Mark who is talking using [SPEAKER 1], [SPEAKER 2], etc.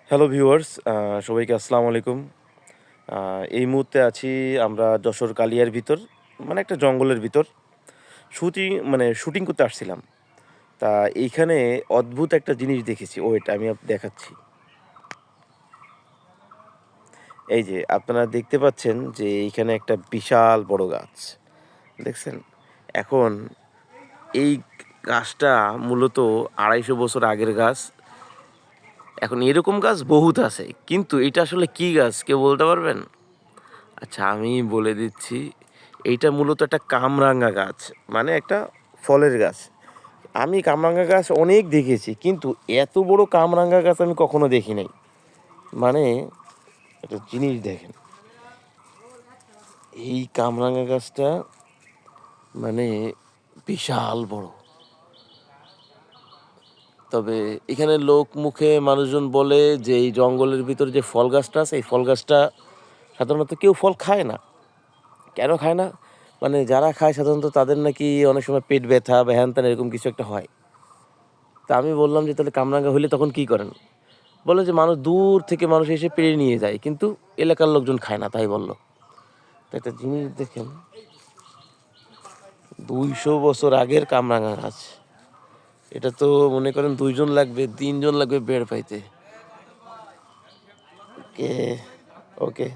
[SPEAKER 1] Hello viewers, সবাইকে আসসালামু আলাইকুম। এই মুহূর্তে আছি আমরা যশোর কালিয়ার ভিতর, মানে একটা জঙ্গলের ভিতর। শুটিং করতে আসছিলাম। তা এইখানে অদ্ভুত একটা জিনিস দেখেছি। ওয়েট আমি দেখাচ্ছি। এই যে আপনারা দেখতে পাচ্ছেন যে এইখানে একটা বিশাল বড় গাছ। দেখছেন? এখন এই গাছটা মূলত ২৫০ বছর আগের গাছ। এখন এরকম গাছ বহুত আছে। কিন্তু এটা আসলে কি গাছ কেউ বলতে পারবেন? আচ্ছা, আমি বলে দিচ্ছি। এইটা মূলত একটা কামরাঙা গাছ। মানে একটা ফলের গাছ। আমি কামরাঙা গাছ অনেক দেখেছি। কিন্তু এত বড় কামরাঙা গাছ আমি কখনো দেখি নাই। মানে একটা জিনিস দেখেন। এই কামরাঙা গাছটা মানে বিশাল বড়। তবে এখানে লোক মুখে মানুষজন বলে যে এই জঙ্গলের ভিতরে যে ফল গাছটা আছে, এই ফল গাছটা সাধারণত কেউ ফল খায় না। কেন খায় না? মানে যারা খায় সাধারণত তাদের নাকি অনেক সময় পেট ব্যথা বা হ্যান-ত্যান এরকম কিছু একটা হয়। তা আমি বললাম যে, "তাহলে কামরাঙা হইলে তখন কি করেন?" বলল যে, "মানুষ দূর থেকে মানুষ এসে পেড়ে নিয়ে যায়। কিন্তু এলাকার লোকজন খায় না।" তাই বলল। তো একটা জিনিস দেখেন, ২০০ বছর আগের কামরাঙা গাছ। এটা তো মনে করেন ২ জন লাগবে, ৩ জন লাগবে বের পাইতে। ওকে, ওকে।